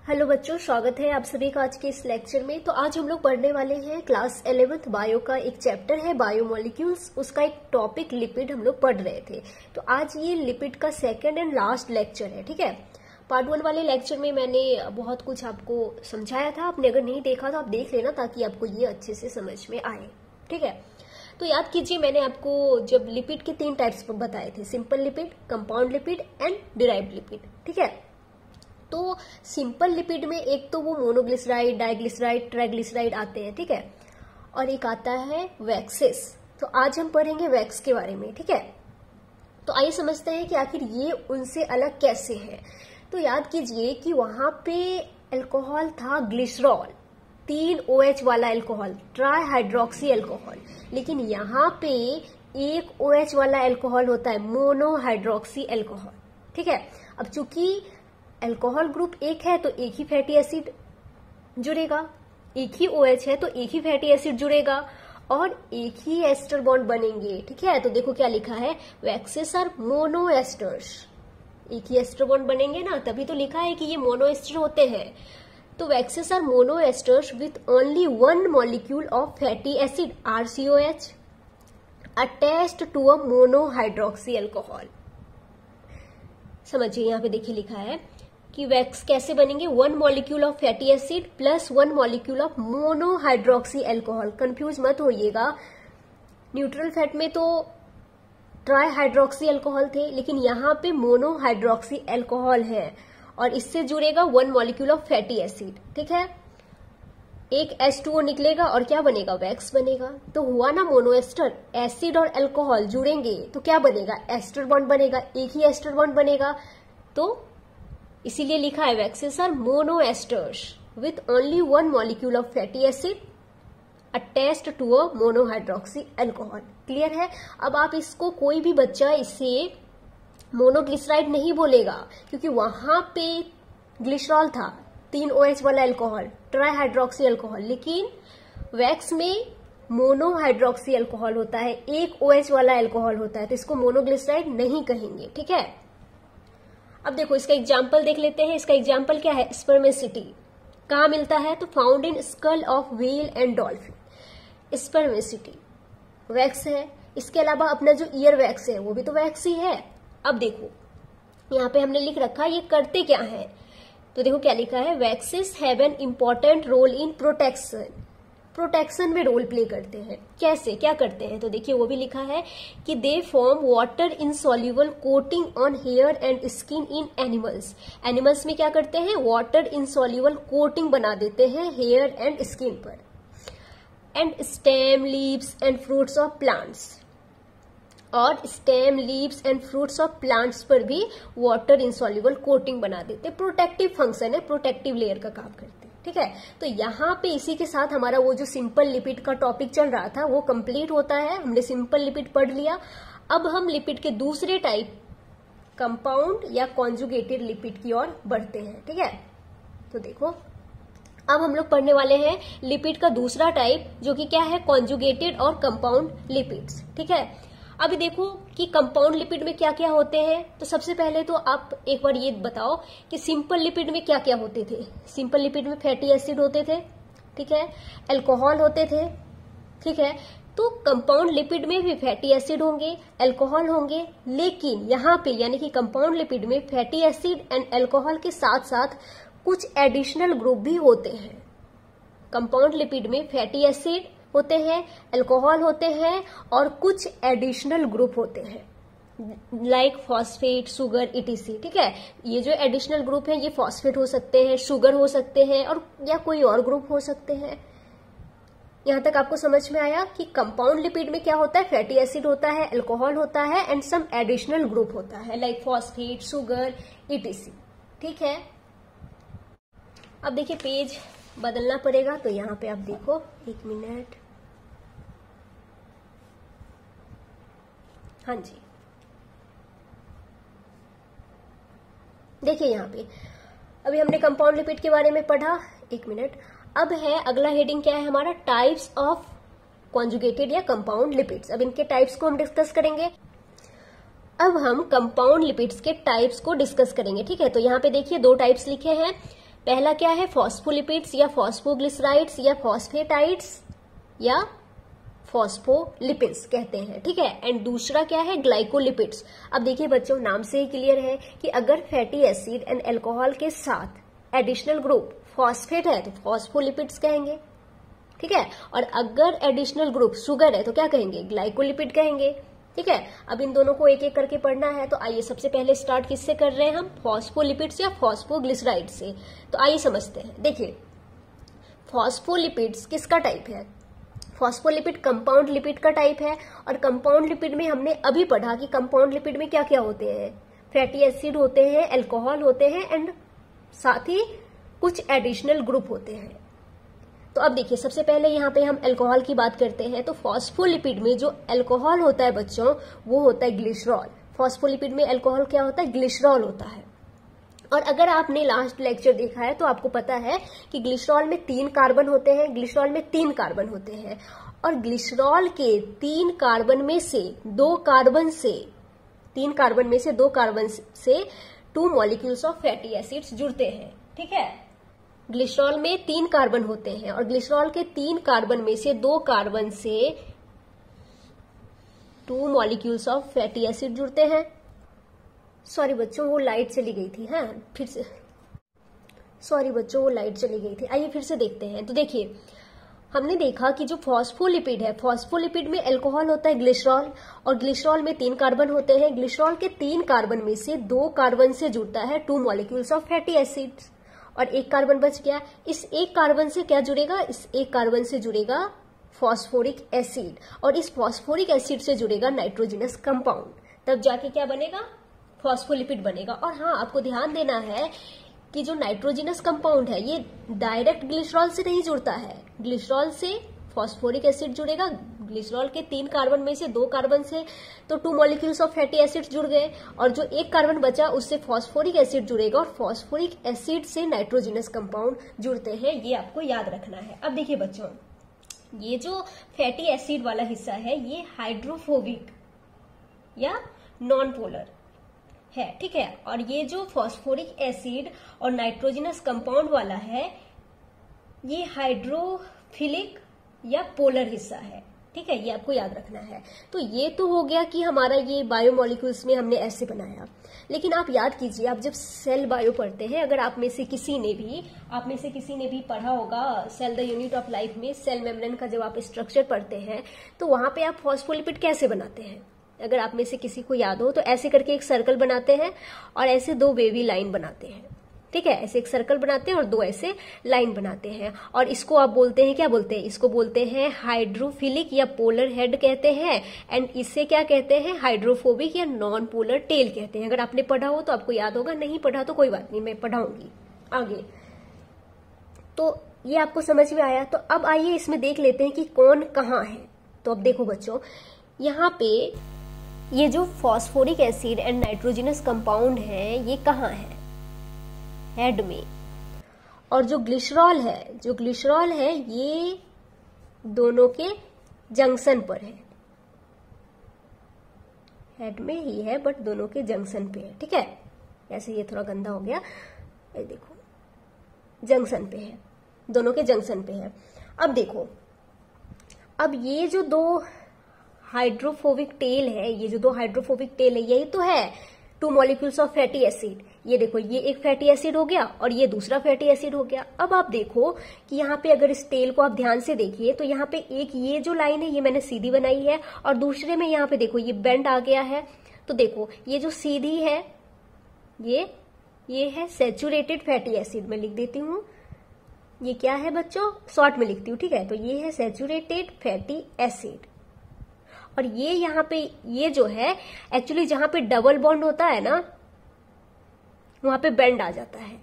Hello बच्चों, स्वागत है आप सभी का आज के इस लेक्चर में। तो आज हम लोग पढ़ने वाले हैं क्लास 11th बायो का एक चैप्टर है बायोमोलिक्यूल्स, उसका एक टॉपिक लिपिड हम लोग पढ़ रहे थे। तो आज ये लिपिड का सेकंड एंड लास्ट लेक्चर है, ठीक है। पार्ट 1 वाले लेक्चर में मैंने बहुत कुछ आपको समझाया था, आपने अगर नहीं देखा तो आप देख लेना ताकि आपको ये अच्छे से समझ में आए, ठीक है। तो याद कीजिए, मैंने आपको जब लिपिड के 3 टाइप्स बताए थे, simple lipid, compound lipid and derived lipid, ठीक है। तो सिंपल लिपिड में एक तो वो मोनोग्लिसराइड, डाइग्लिसराइड, ट्राइग्लिसराइड आते हैं, ठीक है, और एक आता है वैक्सेस। तो आज हम पढ़ेंगे वैक्स के बारे में, ठीक है। तो आइए समझते हैं कि आखिर ये उनसे अलग कैसे है। तो याद कीजिए कि वहां पे अल्कोहल था ग्लिसरॉल, 3 OH वाला अल्कोहल, ट्राई हाइड्रोक्सी अल्कोहल, लेकिन यहाँ पे एक OH वाला अल्कोहल होता है, मोनोहाइड्रोक्सी अल्कोहल, ठीक है। अब चूंकि अल्कोहल ग्रुप एक है तो एक ही फैटी एसिड जुड़ेगा, एक ही OH है तो एक ही फैटी एसिड जुड़ेगा और एक ही एस्टर बॉन्ड बनेंगे, ठीक है। तो देखो क्या लिखा है, वैक्सेस आर मोनो एस्टर्स, एक ही एस्टर बॉन्ड बनेंगे ना, तभी तो लिखा है कि ये मोनो एस्टर होते हैं। तो waxes are mono esters with only 1 molecule of fatty acid RCOH attached to a monohydroxy alcohol. समझिए, यहाँ पे देखिए लिखा है कि वैक्स कैसे बनेंगे, 1 molecule of fatty acid plus 1 molecule of monohydroxy alcohol. Confuse मत होइएगा, न्यूट्रल फैट में तो ट्राई हाइड्रोक्सी अल्कोहल थे, लेकिन यहाँ पे मोनोहाइड्रोक्सी अल्कोहल है और इससे जुड़ेगा 1 मॉलिक्यूल ऑफ फैटी एसिड, ठीक है। एक H2O निकलेगा और क्या बनेगा, वैक्स बनेगा। तो हुआ ना मोनोएस्टर, एसिड और अल्कोहल जुड़ेंगे तो क्या बनेगा, एस्टर बॉन्ड बनेगा, एक ही एस्टर बॉन्ड बनेगा। तो इसीलिए लिखा है waxes are monoesters with only 1 molecule of fatty acid attached to a monohydroxy alcohol. Clear है। अब आप इसको, कोई भी बच्चा इसे मोनोग्लिसराइड नहीं बोलेगा क्योंकि वहां पे ग्लिसरॉल था, 3 OH वाला अल्कोहल, ट्राई हाइड्रोक्सी अल्कोहल, लेकिन वैक्स में मोनोहाइड्रोक्सी अल्कोहल होता है, एक OH वाला अल्कोहल होता है, तो इसको मोनोग्लिसराइड नहीं कहेंगे, ठीक है। अब देखो इसका एग्जाम्पल देख लेते हैं। इसका एग्जाम्पल क्या है, स्पर्मेसिटी। कहाँ मिलता है, तो found in skull of whale and dolphin. Spermaceti wax है। इसके अलावा अपना जो ईयर वैक्स है वो भी तो वैक्स ही है। अब देखो यहाँ पे हमने लिख रखा, ये करते क्या है, तो देखो क्या लिखा है, waxes have an important role in protection में रोल प्ले करते हैं। कैसे, क्या करते हैं, तो देखिए वो भी लिखा है कि they form water insoluble coating on hair and skin in animals. Animals में क्या करते हैं, वाटर इनसॉल्युबल कोटिंग बना देते हैं हेयर एंड स्किन पर। And stem, leaves and fruits of plants, और stem, leaves and fruits of plants पर भी वाटर इनसॉल्युबल कोटिंग बना देते। प्रोटेक्टिव फंक्शन है, प्रोटेक्टिव लेयर का काम करते हैं, ठीक है। तो यहाँ पे इसी के साथ हमारा वो जो सिंपल लिपिड का टॉपिक चल रहा था वो कंप्लीट होता है। हमने सिंपल लिपिड पढ़ लिया। अब हम लिपिड के दूसरे टाइप, कंपाउंड या कॉन्जुगेटेड लिपिड की ओर बढ़ते हैं, ठीक है। तो देखो अब हम लोग पढ़ने वाले हैं लिपिड का दूसरा टाइप, जो कि क्या है, कॉन्जुगेटेड और कंपाउंड लिपिड्स, ठीक है। अभी देखो कि कंपाउंड लिपिड में क्या क्या होते हैं। तो सबसे पहले तो आप एक बार ये बताओ कि सिंपल लिपिड में क्या क्या होते थे। सिंपल लिपिड में फैटी एसिड होते थे, ठीक है, अल्कोहल होते थे, ठीक है। तो कंपाउंड लिपिड में भी फैटी एसिड होंगे, अल्कोहल होंगे, लेकिन यहाँ पे यानी कि कंपाउंड लिपिड में फैटी एसिड एंड अल्कोहल के साथ साथ कुछ एडिशनल ग्रुप भी होते हैं। कंपाउंड लिपिड में फैटी एसिड होते हैं, अल्कोहल होते हैं और कुछ एडिशनल ग्रुप होते हैं लाइक फॉस्फेट, शुगर, ETC, ठीक है। ये जो एडिशनल ग्रुप है ये फॉस्फेट हो सकते हैं, शुगर हो सकते हैं, और या कोई और ग्रुप हो सकते हैं। यहां तक आपको समझ में आया कि कंपाउंड लिपिड में क्या होता है, फैटी एसिड होता है, अल्कोहल होता है एंड सम एडिशनल ग्रुप होता है लाइक फॉस्फेट, शुगर, ETC, ठीक है। अब देखिए पेज बदलना पड़ेगा, तो यहाँ पे आप देखो, 1 मिनट, हाँ जी, देखिए यहाँ पे अभी हमने कंपाउंड लिपिड के बारे में पढ़ा, 1 मिनट। अब है अगला हेडिंग क्या है हमारा, टाइप्स ऑफ कॉन्जुगेटेड या कंपाउंड लिपिड्स। अब इनके टाइप्स को हम डिस्कस करेंगे। अब हम कंपाउंड लिपिड्स के टाइप्स को डिस्कस करेंगे, ठीक है। तो यहाँ पे देखिए 2 टाइप्स लिखे हैं, पहला क्या है, फॉस्फोलिपिड्स या फॉस्फोग्लिसराइड्स या फॉस्फेटाइड्स या फॉस्फोलिपिड्स कहते हैं, ठीक है। एंड दूसरा क्या है, ग्लाइकोलिपिड्स। अब देखिए बच्चों, नाम से ही क्लियर है कि अगर फैटी एसिड एंड अल्कोहल के साथ एडिशनल ग्रुप फॉस्फेट है तो फॉस्फोलिपिड्स कहेंगे, ठीक है। और अगर एडिशनल ग्रुप शुगर है तो क्या कहेंगे, ग्लाइकोलिपिड कहेंगे, ठीक है। अब इन दोनों को एक एक करके पढ़ना है, तो आइए सबसे पहले स्टार्ट किससे कर रहे हैं हम, फॉस्फोलिपिड्स या फॉस्फोग्लिसराइड से। तो आइए समझते हैं। देखिए फॉस्फोलिपिड्स किसका टाइप है, फॉस्फोलिपिड कंपाउंड लिपिड का टाइप है। और कंपाउंड लिपिड में हमने अभी पढ़ा कि कंपाउंड लिपिड में क्या क्या होते हैं, फैटी एसिड होते हैं, अल्कोहल होते हैं एंड साथ ही कुछ एडिशनल ग्रुप होते हैं। तो अब देखिए सबसे पहले यहाँ पे हम अल्कोहल की बात करते हैं। तो फॉस्फोलिपिड में जो अल्कोहल होता है बच्चों, वो होता है ग्लिसरॉल। फॉस्फोलिपिड में अल्कोहल क्या होता है, ग्लिसरॉल होता है। और अगर आपने लास्ट लेक्चर देखा है तो आपको पता है कि ग्लिसरॉल में 3 कार्बन होते हैं, ग्लिसरॉल में 3 कार्बन होते हैं। और ग्लिसरॉल के 3 कार्बन में से 2 कार्बन से 2 मॉलिक्यूल्स ऑफ फैटी एसिड्स जुड़ते हैं, ठीक है। ग्लिसरॉल में 3 कार्बन होते हैं और ग्लिसरॉल के 3 कार्बन में से 2 कार्बन से 2 मॉलिक्यूल्स ऑफ फैटी एसिड जुड़ते हैं। सॉरी बच्चों, वो लाइट चली गई थी, हाँ फिर से सॉरी बच्चों, वो लाइट चली गई थी। आइए फिर से देखते हैं। तो देखिए हमने देखा कि जो फॉस्फोलिपिड है, फॉस्फोलिपिड में अल्कोहल होता है ग्लिसरॉल, और ग्लिसरॉल में 3 कार्बन होते हैं। ग्लिसरॉल के 3 कार्बन में से 2 कार्बन से जुड़ता है 2 मॉलिक्यूल्स ऑफ फैटी एसिड्स और 1 कार्बन बच गया। इस 1 कार्बन से क्या जुड़ेगा, इस 1 कार्बन से जुड़ेगा फॉस्फोरिक एसिड और इस फॉस्फोरिक एसिड से जुड़ेगा नाइट्रोजनस कंपाउंड, तब जाके क्या बनेगा, फॉस्फोलिपिड बनेगा। और हाँ, आपको ध्यान देना है कि जो नाइट्रोजनस कंपाउंड है ये डायरेक्ट ग्लिसरॉल से नहीं जुड़ता है, ग्लिसरॉल से फॉस्फोरिक एसिड जुड़ेगा। ग्लिसरॉल के 3 कार्बन में से 2 कार्बन से तो 2 मॉलिक्यूल्स ऑफ फैटी एसिड जुड़ गए और जो 1 कार्बन बचा उससे फॉस्फोरिक एसिड जुड़ेगा और फॉस्फोरिक एसिड से नाइट्रोजनस कंपाउंड जुड़ते हैं, ये आपको याद रखना है। अब देखिए बच्चों, ये जो फैटी एसिड वाला हिस्सा है ये हाइड्रोफोबिक या नॉन पोलर है, ठीक है। और ये जो फॉस्फोरिक एसिड और नाइट्रोजनस कंपाउंड वाला है ये हाइड्रोफिलिक या पोलर हिस्सा है, ठीक है। ये आपको याद रखना है। तो ये तो हो गया कि हमारा ये बायोमोलिक्यूल्स में हमने ऐसे बनाया। लेकिन आप याद कीजिए, आप जब सेल बायो पढ़ते हैं, अगर आप में से किसी ने भी पढ़ा होगा cell the unit of life में सेल मेम्ब्रेन का जब आप स्ट्रक्चर पढ़ते हैं तो वहां पे आप फॉस्फोलिपिड कैसे बनाते हैं, अगर आप में से किसी को याद हो तो ऐसे करके एक सर्कल बनाते हैं और ऐसे 2 वेवी लाइन बनाते हैं, ठीक है। ऐसे एक सर्कल बनाते हैं और 2 ऐसे लाइन बनाते हैं और इसको आप बोलते हैं, क्या बोलते हैं, इसको बोलते हैं हाइड्रोफिलिक या पोलर हेड कहते हैं। एंड इससे क्या कहते हैं, हाइड्रोफोबिक या नॉन पोलर टेल कहते हैं। अगर आपने पढ़ा हो तो आपको याद होगा, नहीं पढ़ा तो कोई बात नहीं, मैं पढ़ाऊंगी आगे। तो ये आपको समझ में आया। तो अब आइए इसमें देख लेते हैं कि कौन कहाँ है। तो अब देखो बच्चों, यहाँ पे ये जो phosphoric acid and nitrogenous compound है ये कहाँ है, हेड में। और जो ग्लिसरॉल है ये दोनों के जंक्शन पर है, हेड में ही है बट दोनों के जंक्शन पे है, ठीक है। ऐसे ये थोड़ा गंदा हो गया, ये देखो जंक्शन पे है, दोनों के जंक्शन पे है। अब देखो, अब ये जो 2 हाइड्रोफोबिक टेल है, यही तो है 2 मॉलिक्यूल्स ऑफ फैटी एसिड। ये देखो, ये एक फैटी एसिड हो गया और ये दूसरा फैटी एसिड हो गया। अब आप देखो कि यहाँ पे अगर इस टेल को आप ध्यान से देखिए तो यहाँ पे एक ये जो लाइन है ये मैंने सीधी बनाई है और दूसरे में यहाँ पे देखो ये बेंड आ गया है। तो देखो ये जो सीधी है ये है सैचुरेटेड फैटी एसिड, मैं लिख देती हूँ। ये क्या है बच्चों, शॉर्ट में लिखती हूँ, ठीक है। तो ये है सैचुरेटेड फैटी एसिड और ये यहाँ पे ये जो है एक्चुअली जहां पे डबल बॉन्ड होता है ना वहां पे बेंड आ जाता है,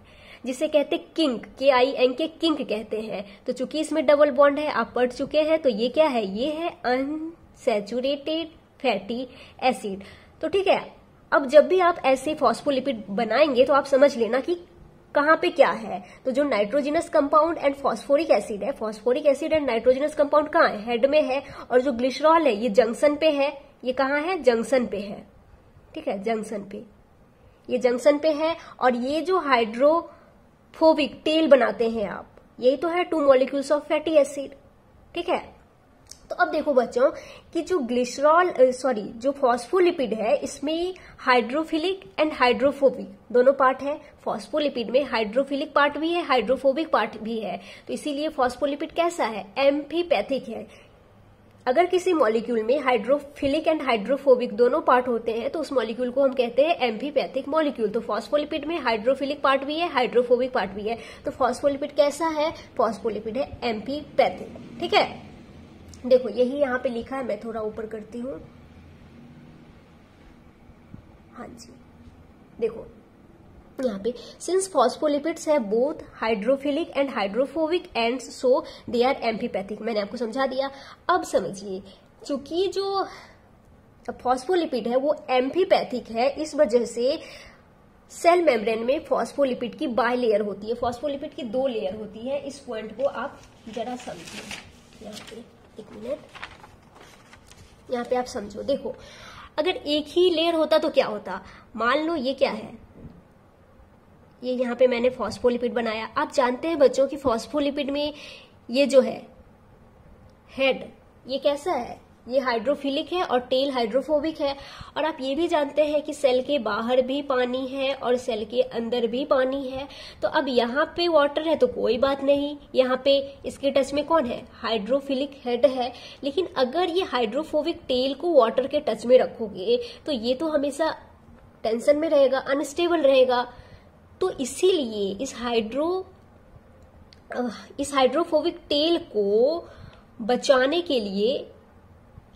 जिसे कहते हैं किंक, KINK किंक कहते हैं। तो चूंकि इसमें डबल बॉन्ड है, आप पढ़ चुके हैं, तो ये क्या है, ये है अनसैचुरेटेड फैटी एसिड। तो ठीक है, अब जब भी आप ऐसे फॉस्फोलिपिड बनाएंगे तो आप समझ लेना कि कहाँ पे क्या है। तो जो nitrogenous compound and phosphoric acid है, phosphoric acid and nitrogenous compound कहाँ है, हेड में है। और जो ग्लिसरॉल है ये जंक्शन पे है, ये कहाँ है, जंक्शन पे है, ठीक है, जंक्शन पे, ये जंक्शन पे है। और ये जो फोबिक टेल बनाते हैं आप, यही तो है 2 मॉलिक्यूल्स ऑफ फैटी एसिड। ठीक है, तो अब देखो बच्चों कि जो जो फॉस्फोलिपिड है इसमें हाइड्रोफिलिक एंड हाइड्रोफोबिक दोनों पार्ट है। फॉस्फोलिपिड में हाइड्रोफिलिक पार्ट भी है, हाइड्रोफोबिक पार्ट भी है, तो इसीलिए फॉस्फोलिपिड कैसा है, एम्फीपैथिक है। अगर किसी मॉलिक्यूल में हाइड्रोफिलिक एंड हाइड्रोफोबिक दोनों पार्ट होते हैं तो उस मॉलिक्यूल को हम कहते हैं एम्फीपैथिक मॉलिक्यूल। तो फॉस्फोलिपिड में हाइड्रोफिलिक पार्ट भी है, हाइड्रोफोबिक पार्ट भी है, तो फॉस्फोलिपिड कैसा है, फॉस्फोलिपिड है एम्फीपैथिक। ठीक है, देखो यही यहां पे लिखा है, मैं थोड़ा ऊपर करती हूं। हाँ जी, देखो यहाँ पे सिंस फॉस्फोलिपिड्स है both hydrophilic and hydrophobic ends so they are amphipathic, मैंने आपको समझा दिया। अब समझिए, चूंकि जो फॉस्फोलिपिड है वो एम्फीपैथिक है, इस वजह से सेल मेम्ब्रेन में फॉस्फोलिपिड की बाय लेयर होती है, फॉस्फोलिपिड की 2 लेयर होती है। इस पॉइंट को आप जरा समझिए, यहाँ पे 1 मिनट, यहाँ पे आप समझो। देखो अगर एक ही लेयर होता तो क्या होता, मान लो ये क्या है, ये यहाँ पे मैंने फॉस्फोलिपिड बनाया। आप जानते हैं बच्चों कि फॉस्फोलिपिड में ये जो है हेड, ये कैसा है, ये हाइड्रोफिलिक है और टेल हाइड्रोफोबिक है। और आप ये भी जानते हैं कि सेल के बाहर भी पानी है और सेल के अंदर भी पानी है। तो अब यहाँ पे वाटर है तो कोई बात नहीं, यहाँ पे इसके टच में कौन है, हाइड्रोफिलिक हेड है। लेकिन अगर ये हाइड्रोफोबिक टेल को वाटर के टच में रखोगे तो ये तो हमेशा टेंशन में रहेगा, अनस्टेबल रहेगा। तो इसीलिए इस हाइड्रोफोबिक टेल को बचाने के लिए,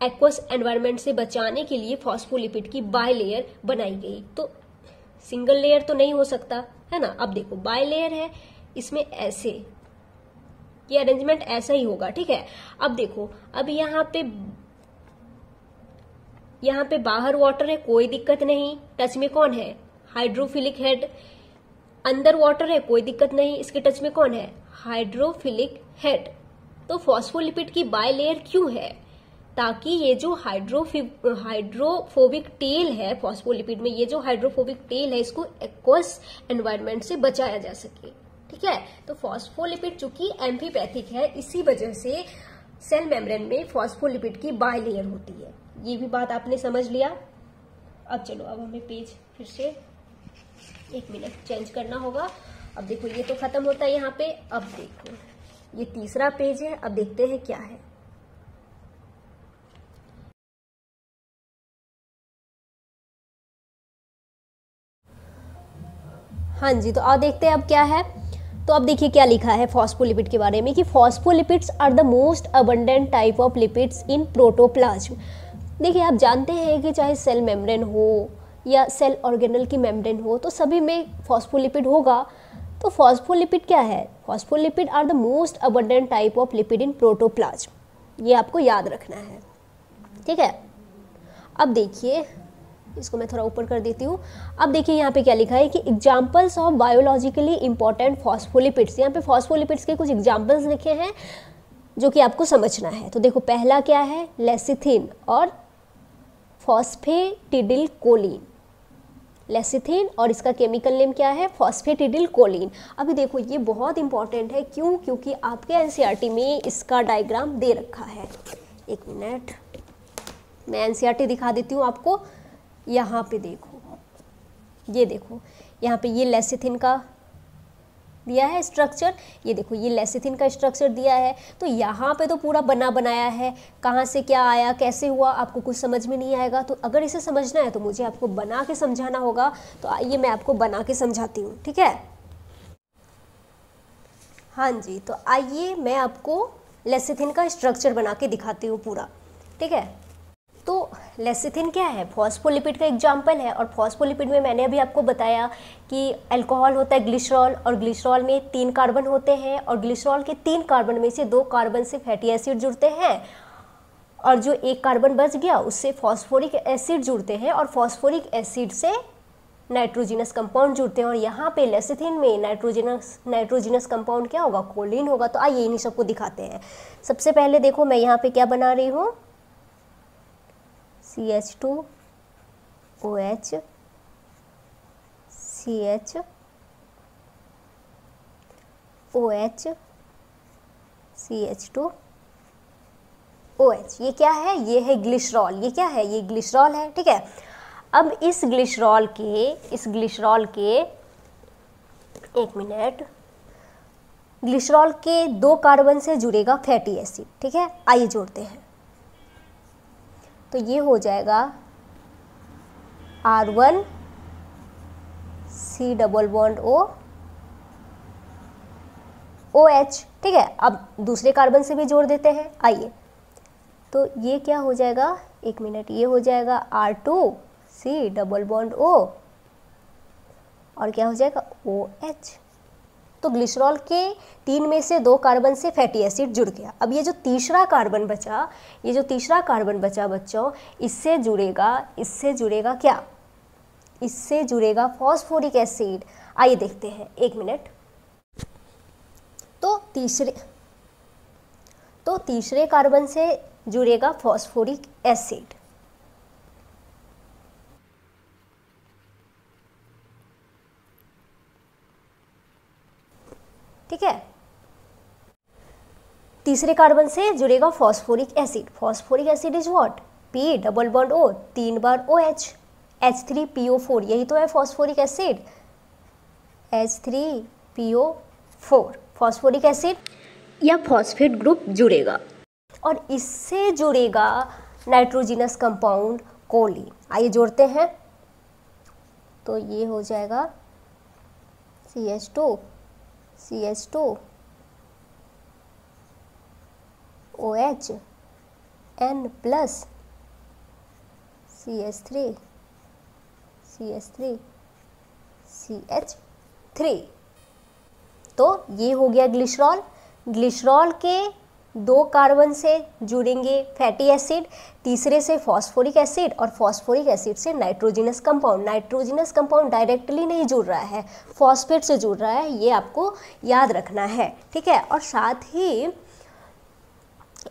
एक्वस एनवायरनमेंट से बचाने के लिए फॉस्फोलिपिड की बाय लेयर बनाई गई। तो सिंगल लेयर तो नहीं हो सकता है ना। अब देखो बाय लेयर है, इसमें ऐसे ये अरेंजमेंट ऐसा ही होगा। ठीक है, अब देखो, अब यहाँ पे बाहर वाटर है, कोई दिक्कत नहीं, टच में कौन है, हाइड्रोफिलिक हेड। अंदर वाटर है, कोई दिक्कत नहीं, इसके टच में कौन है, हाइड्रोफिलिक हेड। तो फॉस्फोलिपिड की बाय लेयर क्यों है, ताकि ये जो हाइड्रोफोबिक टेल है फॉस्फोलिपिड में, ये जो हाइड्रोफोबिक टेल है इसको एक्वस एनवायरनमेंट से बचाया जा सके। ठीक है, तो फॉस्फोलिपिड चूंकि एम्फीपैथिक है, इसी वजह से सेल मेम्ब्रेन में फॉस्फोलिपिड की बाय लेयर होती है। ये भी बात आपने समझ लिया। अब चलो, अब हमें पेज फिर से 1 मिनट चेंज करना होगा। अब देखो ये तो खत्म होता है यहाँ पे। अब देखो ये तीसरा पेज है, अब देखते हैं क्या है। हाँ जी, तो अब देखते हैं अब क्या है। तो अब देखिए क्या लिखा है फॉस्फोलिपिड के बारे में कि phospholipids are the most abundant type of lipids in protoplasm. देखिए आप जानते हैं कि चाहे सेल मेम्ब्रेन हो या सेल ऑर्गेनल की मेम्ब्रेन हो, तो सभी में फॉस्फोलिपिड होगा। तो फॉस्फोलिपिड क्या है, phospholipid are the most abundant type of lipid in protoplasm, ये आपको याद रखना है। ठीक है, अब देखिए इसको मैं थोड़ा ऊपर कर देती हूँ। अब देखिए यहाँ पे क्या लिखा है कि examples of biologically important phospholipids. यहाँ पे फॉस्फोलिपिड्स के कुछ एग्जाम्पल्स लिखे हैं जो कि आपको समझना है। तो देखो पहला क्या है, लेसिथिन और फॉस्फेटिडिल कोलिन। लेसिथिन और इसका केमिकल नेम क्या है, फॉस्फेटिडिल कोलिन। अभी देखो ये बहुत इंपॉर्टेंट है, क्यों, क्योंकि आपके एनसीईआरटी में इसका डायग्राम दे रखा है। 1 मिनट मैं एनसीईआरटी दिखा देती हूँ आपको। यहाँ पे देखो, ये देखो यहाँ पे ये लेसिथिन का दिया है स्ट्रक्चर, ये देखो ये लेसिथिन का स्ट्रक्चर दिया है। तो यहाँ पे तो पूरा बना बनाया है, कहाँ से क्या आया कैसे हुआ आपको कुछ समझ में नहीं आएगा। तो अगर इसे समझना है तो मुझे आपको बना के समझाना होगा। तो आइए मैं आपको बना के समझाती हूँ। ठीक है, हाँ जी, तो आइए मैं आपको लेसिथिन का स्ट्रक्चर बना के दिखाती हूँ पूरा। ठीक है, तो लेसिथिन क्या है, फॉस्फोलिपिड का एग्जाम्पल है। और फॉस्फोलिपिड में मैंने अभी आपको बताया कि अल्कोहल होता है ग्लिसरॉल, और ग्लिसरॉल में 3 कार्बन होते हैं, और ग्लिसरॉल के 3 कार्बन में से 2 कार्बन से फैटी एसिड जुड़ते हैं, और जो 1 कार्बन बच गया उससे फॉस्फोरिक एसिड जुड़ते हैं, और फॉस्फोरिक एसिड से नाइट्रोजिनस कंपाउंड जुड़ते हैं। और यहाँ पे लेसिथिन में नाइट्रोजिनस कंपाउंड क्या होगा, कोलिन होगा। तो आइए इन्हीं सबको दिखाते हैं। सबसे पहले देखो मैं यहाँ पे क्या बना रही हूँ, CH2OH CH OH CH2 OH। ये क्या है? ये है ग्लिसरॉल। ये क्या है? ये ग्लिसरॉल है। ठीक है, अब इस ग्लिसरॉल के एक मिनट, ग्लिसरॉल के 2 कार्बन से जुड़ेगा फैटी एसिड। ठीक है, आइए जोड़ते हैं। तो ये हो जाएगा R1 C double bond O OH। ठीक है, अब दूसरे कार्बन से भी जोड़ देते हैं, आइए। तो ये क्या हो जाएगा? एक मिनट, ये हो जाएगा R2 C double bond O और क्या हो जाएगा? OH। तो ग्लिसरॉल के 3 में से 2 कार्बन से फैटी एसिड जुड़ गया। अब ये जो तीसरा कार्बन बचा बच्चों, इससे जुड़ेगा क्या? इससे जुड़ेगा फॉस्फोरिक एसिड। आइए देखते हैं, एक मिनट। तो तीसरे कार्बन से जुड़ेगा फॉस्फोरिक एसिड। ठीक है, तीसरे कार्बन से जुड़ेगा phosphoric acid. Phosphoric acid is what? P double bond O, 3 bar OH, H3PO4, यही तो है phosphoric acid, H3PO4। Phosphoric acid या फॉस्फेट ग्रुप जुड़ेगा और इससे जुड़ेगा नाइट्रोजिनस कंपाउंड कोलिन। आइए जोड़ते हैं। तो ये हो जाएगा CH2 OH N plus CH3 CH3। तो ये हो गया ग्लिसरॉल। ग्लिसरॉल के 2 कार्बन से जुड़ेंगे फैटी एसिड, तीसरे से फॉस्फोरिक एसिड और फॉस्फोरिक एसिड से nitrogenous compound. Nitrogenous compound directly नहीं जुड़ रहा है, फॉस्फेट से जुड़ रहा है, ये आपको याद रखना है। ठीक है, और साथ ही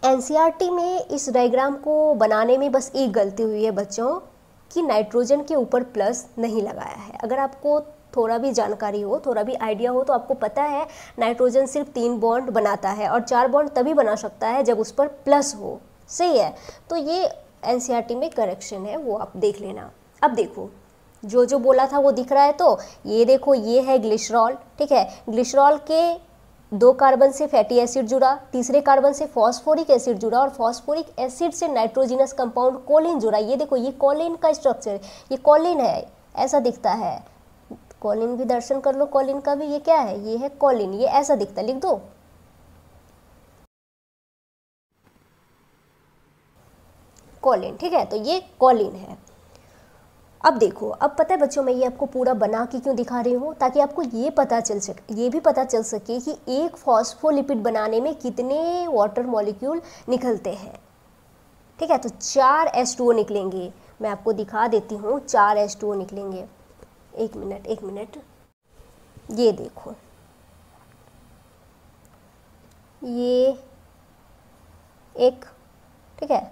एनसीईआरटी में इस डायग्राम को बनाने में बस एक गलती हुई है बच्चों, कि नाइट्रोजन के ऊपर प्लस नहीं लगाया है। अगर आपको थोड़ा भी जानकारी हो, थोड़ा भी आइडिया हो, तो आपको पता है नाइट्रोजन सिर्फ 3 बॉन्ड बनाता है और 4 बॉन्ड तभी बना सकता है जब उस पर प्लस हो। सही है, तो ये एनसीईआरटी में करेक्शन है, वो आप देख लेना। अब देखो, जो बोला था वो दिख रहा है। तो ये देखो, ये है ग्लिसरॉल। ठीक है, ग्लिसरॉल के 2 कार्बन से फैटी एसिड जुड़ा, तीसरे कार्बन से फॉस्फोरिक एसिड जुड़ा और फॉस्फोरिक एसिड से नाइट्रोजिनस कंपाउंड कोलिन जुड़ा। ये देखो, ये कोलिन का स्ट्रक्चर, ये कोलिन है, ऐसा दिखता है। कोलिन भी दर्शन कर लो, कोलिन का भी। ये क्या है? ये है कोलिन, ये ऐसा दिखता है, लिख दो कोलिन। ठीक है, तो ये कोलिन है। अब देखो, अब पता है बच्चों, मैं ये आपको पूरा बना के क्यों दिखा रही हूँ, ताकि आपको ये भी पता चल सके कि एक फॉस्फोलिपिड बनाने में कितने वाटर मॉलिक्यूल निकलते हैं। ठीक है, तो 4 H2O निकलेंगे। मैं आपको दिखा देती हूँ, 4 H2O निकलेंगे। एक मिनट, ये देखो, ये एक, ठीक है,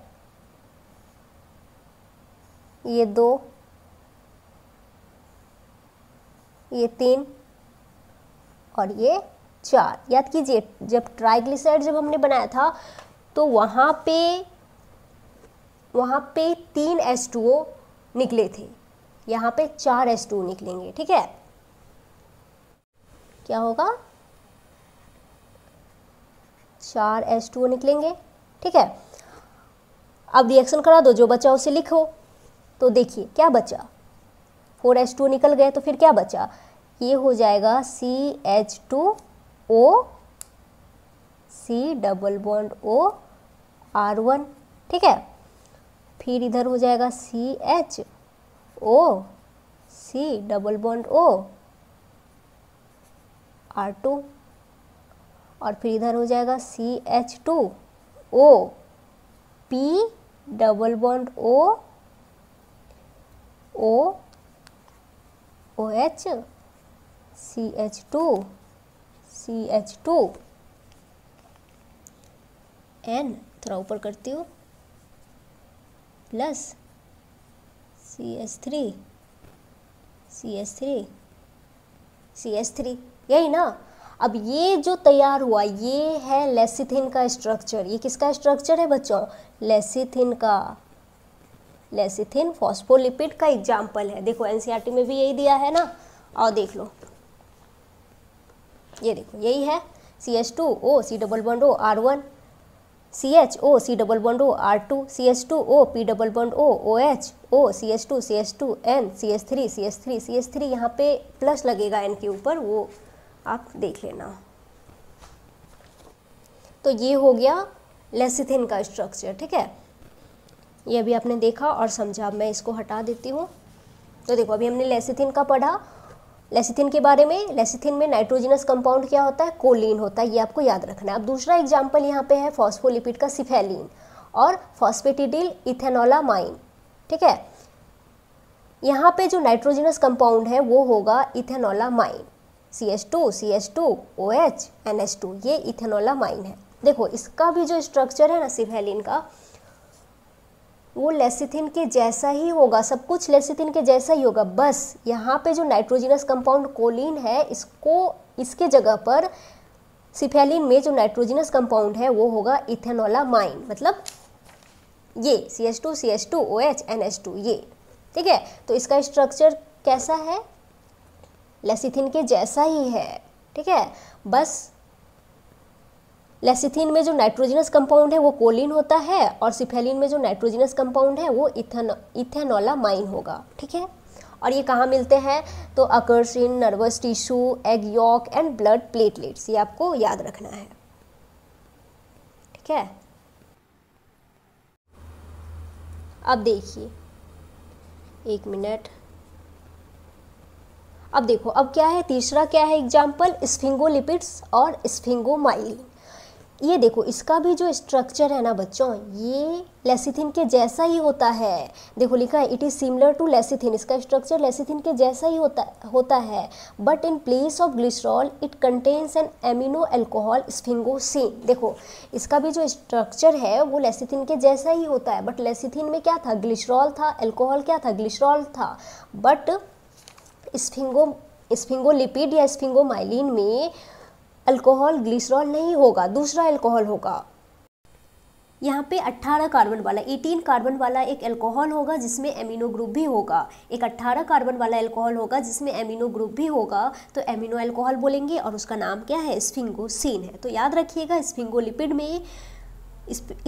ये 2, ये 3 और ये 4। याद कीजिए, जब ट्राइग्लिसराइड जब हमने बनाया था तो वहाँ पे 3 H2O निकले थे, यहाँ पे 4 H2O निकलेंगे। ठीक है, क्या होगा? 4 H2O निकलेंगे। ठीक है, अब रिएक्शन करा दो, जो बचा उसे लिखो। तो देखिए क्या बचा, 4 H2O निकल गए, तो फिर क्या बचा? ये हो जाएगा CH2O C double bond O R1। ठीक है, फिर इधर हो जाएगा CHO C double bond O R2 और फिर इधर हो जाएगा CH2O P double bond O OH CH2 N, थोड़ा ऊपर करती हूँ, प्लस CH3, यही ना। अब ये जो तैयार हुआ ये है लेसिथिन का स्ट्रक्चर। ये किसका स्ट्रक्चर है बच्चों? लेसिथिन का। लेसिथिन फॉस्फोलिपिड का एग्जाम्पल है। देखो एनसीईआरटी में भी यही दिया है ना, और देख लो, ये देखो यही है CH2O C double bond O R1, CHO C double bond O R2, CH2O P double bond O OH O CH2 CH2 N CH3 CH3 CH3, यहाँ पे प्लस लगेगा N के ऊपर, वो आप देख लेना। तो ये हो गया लेसिथिन का स्ट्रक्चर, ठीक है। ये अभी आपने देखा और समझा। अब मैं इसको हटा देती हूँ। तो देखो अभी हमने लेसिथिन का पढ़ा, लेसिथिन के बारे में। लेसिथिन में नाइट्रोजनस कंपाउंड क्या होता है? कोलिन होता है, ये आपको याद रखना है। अब दूसरा एग्जाम्पल यहाँ पे है फॉस्फोलिपिड का सिफेलिन और फॉस्फेटिडिल इथेनोलामाइन, ठीक है। यहाँ पे जो नाइट्रोजनस कंपाउंड है वो होगा इथेनोलामाइन, CH2 CH2 OH NH2, ये इथेनोलामाइन है। देखो इसका भी जो स्ट्रक्चर है ना सिफेलिन का, वो लेसिथिन के जैसा ही होगा, सब कुछ लेसिथिन के जैसा ही होगा। बस यहाँ पे जो नाइट्रोजनस कंपाउंड कोलिन है, इसको इसके जगह पर सिफेलिन में जो नाइट्रोजनस कंपाउंड है वो होगा इथेनोलामाइन, मतलब ये CH2 CH2 OH NH2, ये, ठीक है। तो इसका स्ट्रक्चर कैसा है? लेसिथिन के जैसा ही है, ठीक है। बस लेसिथिन में जो नाइट्रोजनस कंपाउंड है वो कोलिन होता है और सिफेलिन में जो नाइट्रोजनस कंपाउंड है वो इथेनोलामाइन होगा, ठीक है। और ये कहाँ मिलते हैं? तो occurs in nervous tissue, egg York and blood platelets, ये आपको याद रखना है, ठीक है। अब देखिए, एक मिनट, अब देखो अब क्या है, तीसरा क्या है एग्जाम्पल? स्फिंगोलिपिड्स और स्फिंगोमाइलिन। ये देखो इसका भी जो स्ट्रक्चर है ना बच्चों, ये लेसिथिन के जैसा ही होता है। देखो लिखा है it is similar to lecithin, इसका स्ट्रक्चर लेसिथिन के जैसा ही होता है, but in place of glycerol it contains an amino alcohol sphingosine. देखो इसका भी जो स्ट्रक्चर है वो लेसिथिन के जैसा ही होता है, बट लेसिथिन में क्या था? ग्लिसरॉल था, अल्कोहल क्या था? ग्लिसरॉल था। बट स्फिंगोलिपिड या स्फिंगोमाइलिन में अल्कोहल ग्लिसरॉल नहीं होगा, दूसरा अल्कोहल होगा। यहाँ पे 18 कार्बन वाला 18 कार्बन वाला एक अल्कोहल होगा जिसमें एमिनो ग्रुप भी होगा, एक 18 कार्बन वाला अल्कोहल होगा जिसमें एमिनो ग्रुप भी होगा, तो एमिनो अल्कोहल बोलेंगे और उसका नाम क्या है? स्फिंगोसिन है। तो याद रखिएगा स्फिंगोलिपिड में,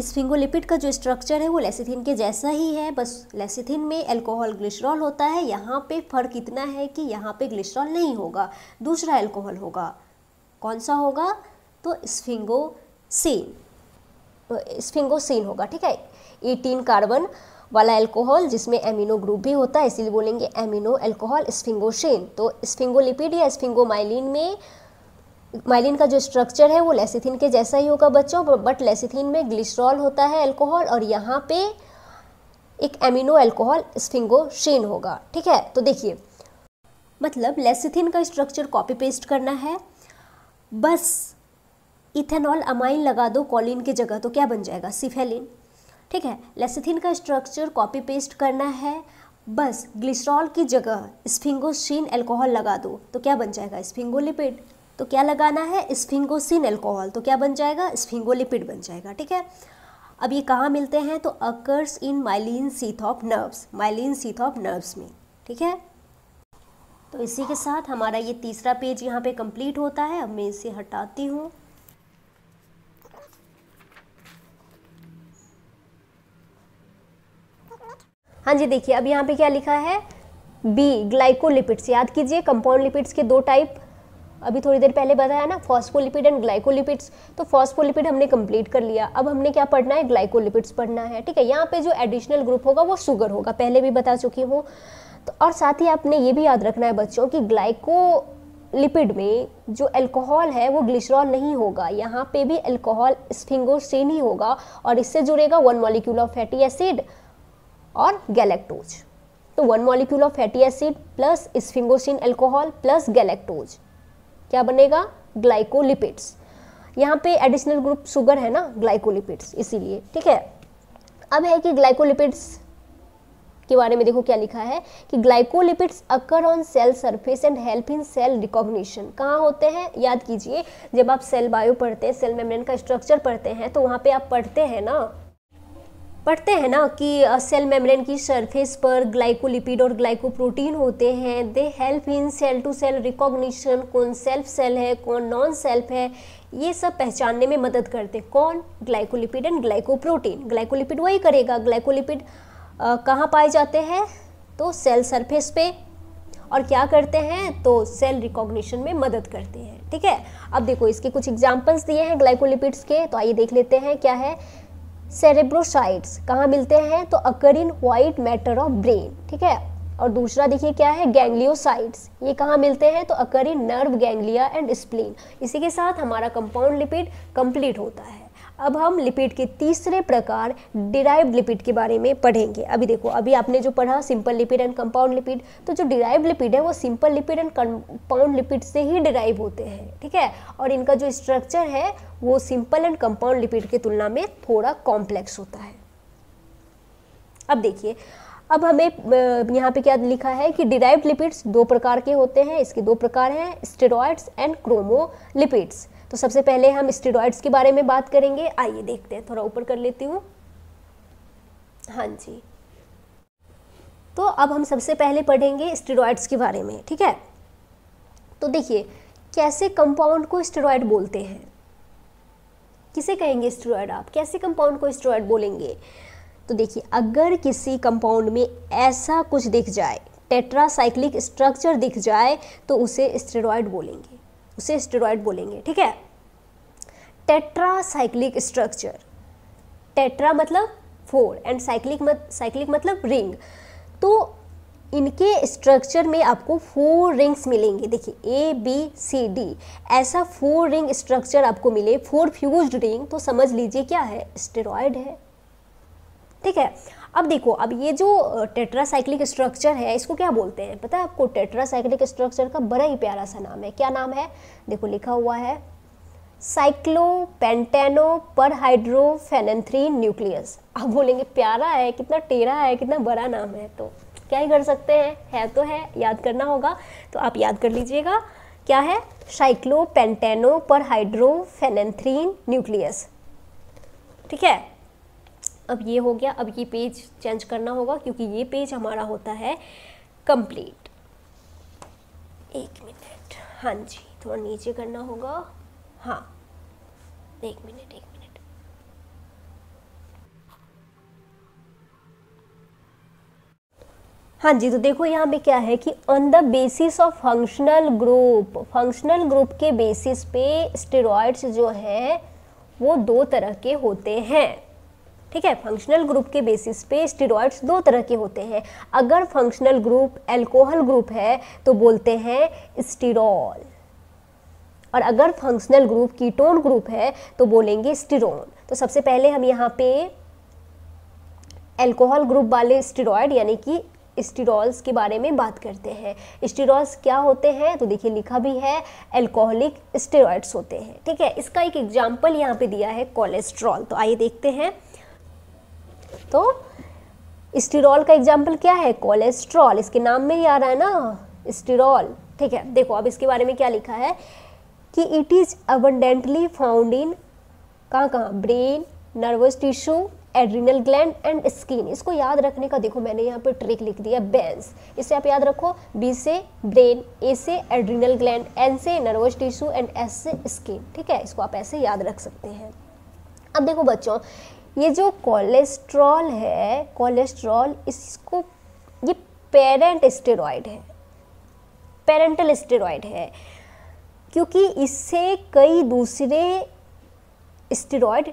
स्फिंगोलिपिड का जो स्ट्रक्चर है वो लेसिथिन के जैसा ही है, बस लेसिथिन में अल्कोहल ग्लिसरॉल होता है। यहाँ पे फर्क इतना है कि यहाँ पे ग्लिसरॉल नहीं होगा, दूसरा अल्कोहल होगा। कौन सा होगा? तो स्फिंगोसिन होगा, ठीक है। 18 कार्बन वाला अल्कोहल जिसमें एमिनो ग्रुप भी होता है, इसीलिए बोलेंगे एमिनो अल्कोहल स्फिंगोसिन। तो स्फिंगोलिपिड या स्फिंगोमाइलिन में, माइलिन का जो स्ट्रक्चर है वो लेसिथिन के जैसा ही होगा बच्चों, बट लेसिथिन में ग्लिसरॉल होता है अल्कोहल और यहाँ पे एक एमिनो अल्कोहल स्फिंगोसिन होगा, ठीक है। तो देखिए मतलब लेसिथिन का स्ट्रक्चर कॉपी पेस्ट करना है, बस इथेनॉल अमाइन लगा दो कोलिन की जगह तो क्या बन जाएगा? सिफेलिन, ठीक है। लेसिथिन का स्ट्रक्चर कॉपी पेस्ट करना है, बस ग्लिसरॉल की जगह स्फिंगोसिन अल्कोहल लगा दो तो क्या बन जाएगा? स्फिंगोलिपिड। तो क्या लगाना है? स्फिंगोसिन अल्कोहल, तो क्या बन जाएगा? स्फिंगोलिपिड बन जाएगा, ठीक है। अब ये कहाँ मिलते हैं? तो occurs in myelin sheath of nerves, myelin sheath of nerves में, ठीक है। तो इसी के साथ हमारा ये तीसरा पेज यहाँ पे कंप्लीट होता है। अब मैं इसे हटाती हूँ। हाँ जी, देखिए अब यहाँ पे क्या लिखा है? B glycolipids. याद कीजिए कंपाउंड लिपिड्स के दो टाइप, अभी थोड़ी देर पहले बताया ना, फॉस्फोलिपिड एंड ग्लाइकोलिपिड्स। तो फॉस्फोलिपिड हमने कंप्लीट कर लिया, अब हमने क्या पढ़ना है? ग्लाइकोलिपिड्स पढ़ना है, ठीक है। यहाँ पे जो एडिशनल ग्रुप होगा वो शुगर होगा, पहले भी बता चुकी हूँ। तो और साथ ही आपने ये भी याद रखना है बच्चों कि ग्लाइकोलिपिड में जो अल्कोहल है वो ग्लिसरॉल नहीं होगा, यहाँ पे भी अल्कोहल स्फिंगोसिन ही होगा और इससे जुड़ेगा 1 मॉलिक्यूल ऑफ फैटी एसिड और गैलेक्टोज। तो 1 molecule of fatty acid plus sphingosine alcohol plus galactose क्या बनेगा? ग्लाइकोलिपिड्स। यहाँ पे एडिशनल ग्रुप शुगर है ना, ग्लाइकोलिपिड्स, इसीलिए, ठीक है। अब है कि ग्लाइकोलिपिड्स के बारे में देखो क्या लिखा है कि glycolipids occur on cell surface and help in cell recognition. कहाँ होते हैं, याद कीजिए, जब आप सेल बायो पढ़ते हैं, सेल मेम्ब्रेन का स्ट्रक्चर पढ़ते हैं, तो वहाँ पे आप पढ़ते हैं ना कि सेल मेम्ब्रेन की सरफेस पर ग्लाइकोलिपिड और ग्लाइकोप्रोटीन होते हैं। They help in cell to cell recognition, कौन सेल्फ सेल है कौन नॉन सेल्फ है, ये सब पहचानने में मदद करते हैं। कौन, ग्लाइकोलिपिड एंड ग्लाइकोप्रोटीन। ग्लाइकोलिपिड वही करेगा, ग्लाइकोलिपिड कहाँ पाए जाते हैं, तो सेल सरफेस पे, और क्या करते हैं, तो सेल रिकॉग्निशन में मदद करते हैं। ठीक है, अब देखो इसके कुछ एग्जांपल्स दिए हैं ग्लाइकोलिपिड्स के, तो आइए देख लेते हैं क्या है। सेरेब्रोसाइट्स कहाँ मिलते हैं, तो occur in white matter of brain. ठीक है, और दूसरा देखिए क्या है, गैंग्लियोसाइट्स, ये कहाँ मिलते हैं, तो occur in nerve ganglia and spleen. इसी के साथ हमारा कंपाउंड लिपिड कंप्लीट होता है। अब हम लिपिड के तीसरे प्रकार डिराइव्ड लिपिड के बारे में पढ़ेंगे। अभी देखो, अभी आपने जो पढ़ा simple lipid and compound lipid, तो जो डिराइव्ड लिपिड है वो simple lipid and compound lipid से ही डिराइव होते हैं। ठीक है, और इनका जो स्ट्रक्चर है वो सिंपल एंड कंपाउंड लिपिड की तुलना में थोड़ा कॉम्प्लेक्स होता है। अब देखिए, अब हमें यहाँ पे क्या लिखा है कि डिराइव्ड लिपिड्स दो प्रकार के होते हैं। इसके दो प्रकार हैं, स्टेरॉइड्स एंड क्रोमोलिपिड्स। तो सबसे पहले हम स्टेरॉइड्स के बारे में बात करेंगे। आइए देखते हैं, थोड़ा ऊपर कर लेती हूँ। हाँ जी, तो अब हम सबसे पहले पढ़ेंगे स्टेरॉइड्स के बारे में। ठीक है, तो देखिए कैसे कंपाउंड को स्टेरॉइड बोलते हैं, किसे कहेंगे स्टेरॉइड, आप कैसे कंपाउंड को स्टेरॉइड बोलेंगे। तो देखिए, अगर किसी कंपाउंड में ऐसा कुछ दिख जाए, टेट्रासाइक्लिक स्ट्रक्चर दिख जाए, तो उसे स्टेरॉइड बोलेंगे, उसे स्टेरॉइड बोलेंगे। ठीक है, टेट्रासाइक्लिक स्ट्रक्चर, टेट्रा मतलब 4 एंड साइक्लिक मतलब रिंग, तो इनके स्ट्रक्चर में आपको 4 रिंग्स मिलेंगे। देखिए ABCD, ऐसा 4 रिंग स्ट्रक्चर आपको मिले, 4 फ्यूज्ड रिंग, तो समझ लीजिए क्या है, स्टेरॉइड है। ठीक है, अब देखो, अब ये जो टेट्रासाइक्लिक स्ट्रक्चर है इसको क्या बोलते हैं पता है आपको। टेट्रासाइक्लिक स्ट्रक्चर का बड़ा ही प्यारा सा नाम है, क्या नाम है, देखो लिखा हुआ है साइक्लोपेंटेनो पर हाइड्रोफेनेंथ्रीन न्यूक्लियस। आप बोलेंगे प्यारा है, कितना टेढ़ा है, कितना बड़ा नाम है, तो क्या ही कर सकते हैं, है तो है, याद करना होगा, तो आप याद कर लीजिएगा क्या है, साइक्लोपेंटेनो पर हाइड्रोफेनेंथ्रीन न्यूक्लियस। ठीक है, अब ये हो गया। अब ये पेज चेंज करना होगा क्योंकि ये पेज हमारा होता है कंप्लीट। एक मिनट, हाँ जी, थोड़ा नीचे करना होगा, हाँ एक मिनट। हाँ जी, तो देखो यहाँ पे क्या है कि on the basis of functional group के बेसिस पे स्टेरॉइड्स जो है वो 2 तरह के होते हैं। ठीक है, फंक्शनल ग्रुप के बेसिस पे स्टेरॉइड्स 2 तरह के होते हैं। अगर फंक्शनल ग्रुप अल्कोहल ग्रुप है तो बोलते हैं स्टीरॉल, और अगर फंक्शनल ग्रुप कीटोन ग्रुप है तो बोलेंगे स्टीरोन। तो सबसे पहले हम यहाँ पे अल्कोहल ग्रुप वाले स्टेरॉइड यानी कि स्टीरॉल्स के बारे में बात करते हैं। स्टीरॉल्स क्या होते हैं, तो देखिए लिखा भी है अल्कोहलिक स्टेरॉइड्स होते हैं। ठीक है, इसका एक एग्जाम्पल यहाँ पे दिया है कोलेस्ट्रॉल, तो आइए देखते हैं। तो स्टीरॉल का एग्जाम्पल क्या है, कोलेस्ट्रॉल, इसके नाम में ही आ रहा है ना स्टीरॉल। ठीक है, देखो अब इसके बारे में क्या लिखा है कि it is abundantly found in कहाँ, brain, nervous tissue, adrenal gland and skin. इसको याद रखने का देखो मैंने यहाँ पे ट्रिक लिख दिया, बेंस, इससे आप याद रखो, बी से ब्रेन, ए से एड्रिनल ग्लैंड, एन से नर्वस टिश्यू एंड एस से स्किन। ठीक है, इसको आप ऐसे याद रख सकते हैं। अब देखो बच्चों, ये जो कोलेस्ट्रॉल है, कोलेस्ट्रॉल इसको ये पेरेंट स्टेरॉइड है, पेरेंटल स्टेरॉइड है, क्योंकि इससे कई दूसरे स्टेरॉइड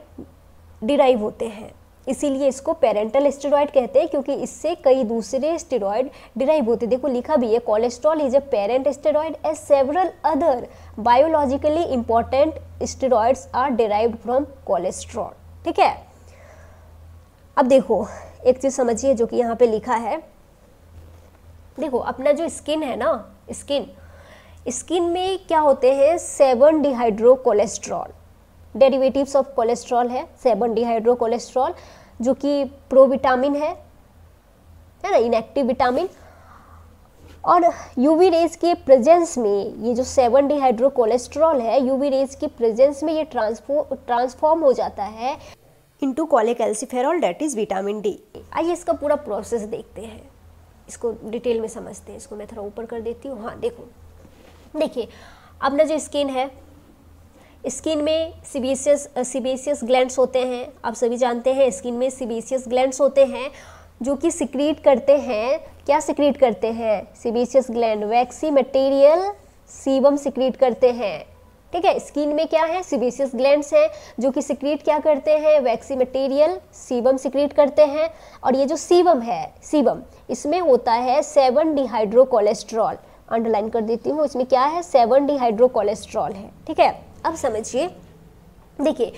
डिराइव होते हैं, इसीलिए इसको पेरेंटल स्टेरॉइड कहते हैं, क्योंकि इससे कई दूसरे स्टेरॉइड डिराइव होते हैं। देखो लिखा भी है, cholesterol is a parent steroid as several other biologically important steroids are derived from cholesterol. ठीक है, अब देखो एक चीज समझिए जो कि यहाँ पे लिखा है, देखो अपना जो स्किन है ना, स्किन में क्या होते हैं 7 dehydro cholesterol, derivatives of cholesterol है 7 डिहाइड्रो कोलेस्ट्रॉल, जो कि प्रोविटामिन है, है ना, इनएक्टिव विटामिन। और यूवी रेज के प्रेजेंस में ये जो 7 डिहाइड्रोकोलेस्ट्रॉल है, यूवी रेज के प्रेजेंस में ये ट्रांसफॉर्म हो जाता है into cholecalciferol, that is vitamin D. आइए इसका पूरा प्रोसेस देखते हैं, इसको डिटेल में समझते हैं। इसको मैं थोड़ा ऊपर कर देती हूँ। हाँ देखो, देखिए अपना जो स्किन है, स्किन में सीबेसियस ग्लैंड्स होते हैं। आप सभी जानते हैं स्किन में सीबेसियस ग्लैंड्स होते हैं जो कि सिक्रीट करते हैं, क्या सिक्रीट करते हैं, सीबेसियस ग्लैंड वैक्सी मटेरियल सीबम सिक्रीट करते हैं। ठीक है, स्किन में क्या है, सीबेसियस ग्लैंड्स हैं जो कि सिक्रीट क्या करते हैं, वैक्सी मटेरियल सीबम सिक्रीट करते हैं। और ये जो सीबम है, सीबम, इसमें होता है 7 डिहाइड्रोकोलेस्ट्रॉल। अंडरलाइन कर देती हूँ, इसमें क्या है, 7 डिहाइड्रोकोलेस्ट्रॉल है। ठीक है, अब समझिए, देखिए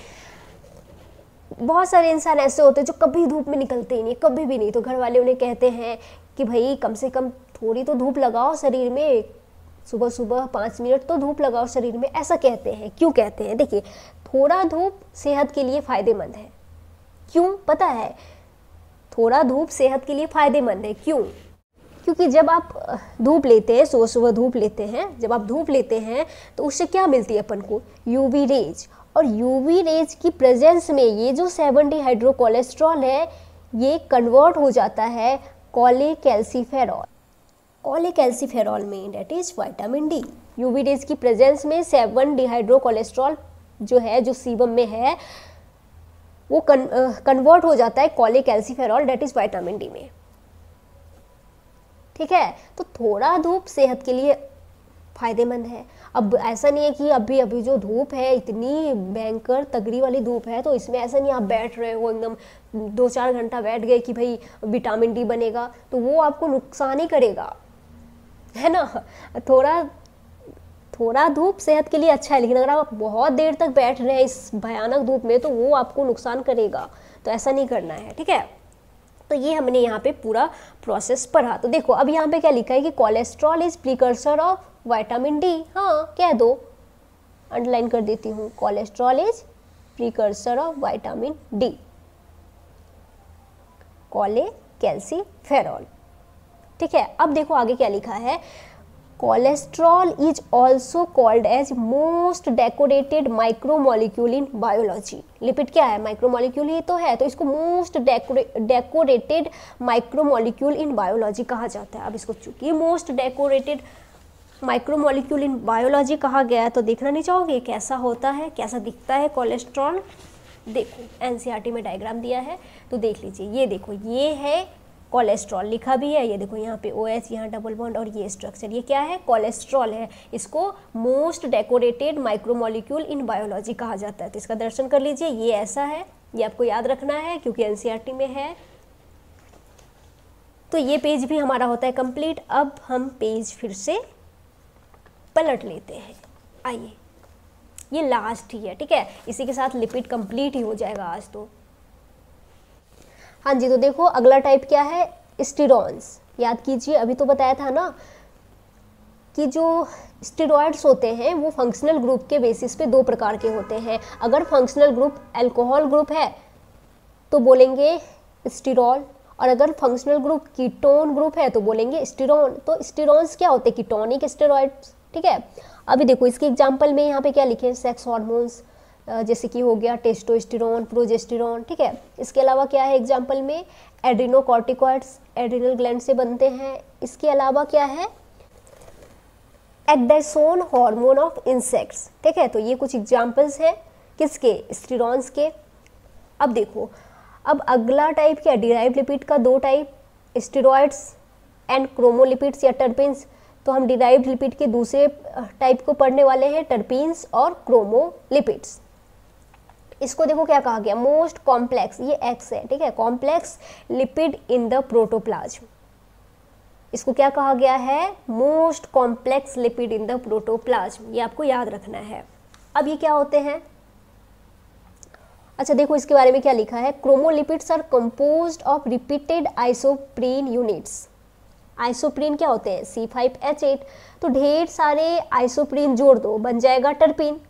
बहुत सारे इंसान ऐसे होते हैं जो कभी धूप में निकलते ही नहीं, कभी भी नहीं। तो घर वाले उन्हें कहते हैं कि भाई कम से कम थोड़ी तो धूप लगाओ शरीर में, सुबह सुबह 5 मिनट तो धूप लगाओ शरीर में, ऐसा कहते हैं। क्यों कहते हैं, देखिए थोड़ा धूप सेहत के लिए फायदेमंद है। क्यों पता है, थोड़ा धूप सेहत के लिए फायदेमंद है। क्यों, क्योंकि जब आप धूप लेते हैं, सुबह सुबह धूप लेते हैं, जब आप धूप लेते हैं तो उससे क्या मिलती है अपन को, यूवी रेज। और यूवी रेज की प्रेजेंस में ये जो 7 डिहाइड्रोकोलेस्ट्रॉल है ये कन्वर्ट हो जाता है कोलेकैल्सिफेरॉल, कोलेकैल्सिफेरॉल में, that is vitamin D. UV rays की प्रेजेंस में 7 डिहाइड्रोकोलेस्ट्रॉल जो है, जो सीबम में है, वो कन्वर्ट हो जाता है cholecalciferol, that is vitamin D में। ठीक है, तो थोड़ा धूप सेहत के लिए फायदेमंद है। अब ऐसा नहीं है कि अभी जो धूप है इतनी भयंकर तगड़ी वाली धूप है, तो इसमें ऐसा नहीं आप बैठ रहे हो एकदम 2-4 घंटा बैठ गए कि भाई विटामिन डी बनेगा, तो वो आपको नुकसान ही करेगा, है ना। थोड़ा धूप सेहत के लिए अच्छा है, लेकिन अगर आप बहुत देर तक बैठ रहे हैं इस भयानक धूप में तो वो आपको नुकसान करेगा, तो ऐसा नहीं करना है। ठीक है, तो ये हमने यहाँ पे पूरा प्रोसेस पढ़ा। तो देखो अब यहाँ पे क्या लिखा है कि cholesterol is precursor of vitamin D. हाँ कह दो, अंडरलाइन कर देती हूँ, cholesterol is precursor of vitamin D, cholecalciferol. ठीक है, अब देखो आगे क्या लिखा है, cholesterol is also called as most decorated micromolecule in biology. Lipid क्या है, माइक्रोमोलिक्यूल ही तो है, तो इसको most decorated micromolecule in biology कहा जाता है। अब इसको चूंकि most decorated micromolecule in biology कहा गया है, तो देखना नहीं चाहोगे कैसा होता है, कैसा दिखता है कोलेस्ट्रॉल। देखो एनसीईआरटी में डायग्राम दिया है तो देख लीजिए, ये देखो ये है कोलेस्ट्रॉल, लिखा भी है, ये देखो यहाँ पे OH, यहाँ डबल बॉन्ड और ये स्ट्रक्चर, ये क्या है, कोलेस्ट्रॉल है। इसको most decorated micromolecule in biology कहा जाता है। तो इसका दर्शन कर लीजिए, ये ऐसा है, ये आपको याद रखना है क्योंकि एनसीईआरटी में है। तो ये पेज भी हमारा होता है कंप्लीट। अब हम पेज फिर से पलट लेते हैं। आइए, ये लास्ट ही है, ठीक है, इसी के साथ लिपिड कंप्लीट ही हो जाएगा आज तो। हाँ जी, तो देखो अगला टाइप क्या है, स्टेरॉइड्स। याद कीजिए, अभी तो बताया था ना कि जो स्टेरॉइड्स होते हैं वो फंक्शनल ग्रुप के बेसिस पे 2 प्रकार के होते हैं। अगर फंक्शनल ग्रुप अल्कोहल ग्रुप है तो बोलेंगे स्टीरॉल, और अगर फंक्शनल ग्रुप कीटोन ग्रुप है तो बोलेंगे स्टीरोन। तो स्टेरॉइड्स क्या होते हैं, कीटोनिक स्टेरॉइड्स। ठीक है, अभी देखो इसके एग्जाम्पल में यहाँ पे क्या लिखे हैं, सेक्स हार्मोन्स, जैसे कि हो गया टेस्टोस्टेरोन, प्रोजेस्टेरोन। ठीक है, इसके अलावा क्या है एग्जाम्पल में, एड्रिनोकॉर्टिकॉइड्स, एड्रिनल ग्लैंड से बनते हैं। इसके अलावा क्या है, एक्डाइसोन हार्मोन ऑफ इंसेक्ट्स। ठीक है, तो ये कुछ एग्जाम्पल्स हैं किसके, स्टेरॉन्स के। अब देखो, अब अगला टाइप क्या, डिराइव्ड लिपिड का 2 टाइप, स्टेरॉइड्स एंड क्रोमोलिपिड्स या टर्पिन्स। तो हम डिराइव्ड लिपिड के दूसरे टाइप को पढ़ने वाले हैं, टर्पिन्स और क्रोमोलिपिड्स। इसको देखो क्या कहा गया, मोस्ट कॉम्प्लेक्स, ये एक्स है, ठीक है, complex lipid in the protoplasm. इसको क्या कहा गया है, most complex lipid in the protoplasm, ये आपको याद रखना है। अब ये क्या होते हैं, अच्छा देखो इसके बारे में क्या लिखा है, chromolipids are composed of repeated isoprene units. Isoprene क्या होते हैं, C5H8। तो ढेर सारे आइसोप्रीन जोड़ दो, बन जाएगा टर्पीन।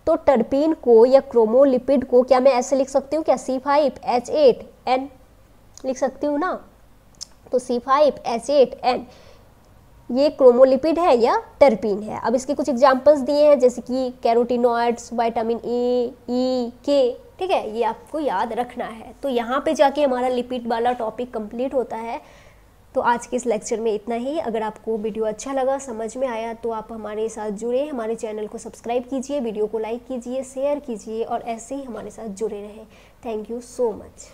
तो टर्पीन को या क्रोमोलिपिड को क्या मैं ऐसे लिख सकती हूँ क्या, C5H8N लिख सकती हूँ ना। तो C5H8N ये क्रोमोलिपिड है या टर्पीन है। अब इसके कुछ एग्जांपल्स दिए हैं जैसे कि कैरोटिनॉइड्स, विटामिन ए, ई, के, ठीक है, ये आपको याद रखना है। तो यहाँ पे जाके हमारा लिपिड वाला टॉपिक कंप्लीट होता है। तो आज के इस लेक्चर में इतना ही। अगर आपको वीडियो अच्छा लगा, समझ में आया, तो आप हमारे साथ जुड़े, हमारे चैनल को सब्सक्राइब कीजिए, वीडियो को लाइक कीजिए, शेयर कीजिए और ऐसे ही हमारे साथ जुड़े रहें। Thank you so much.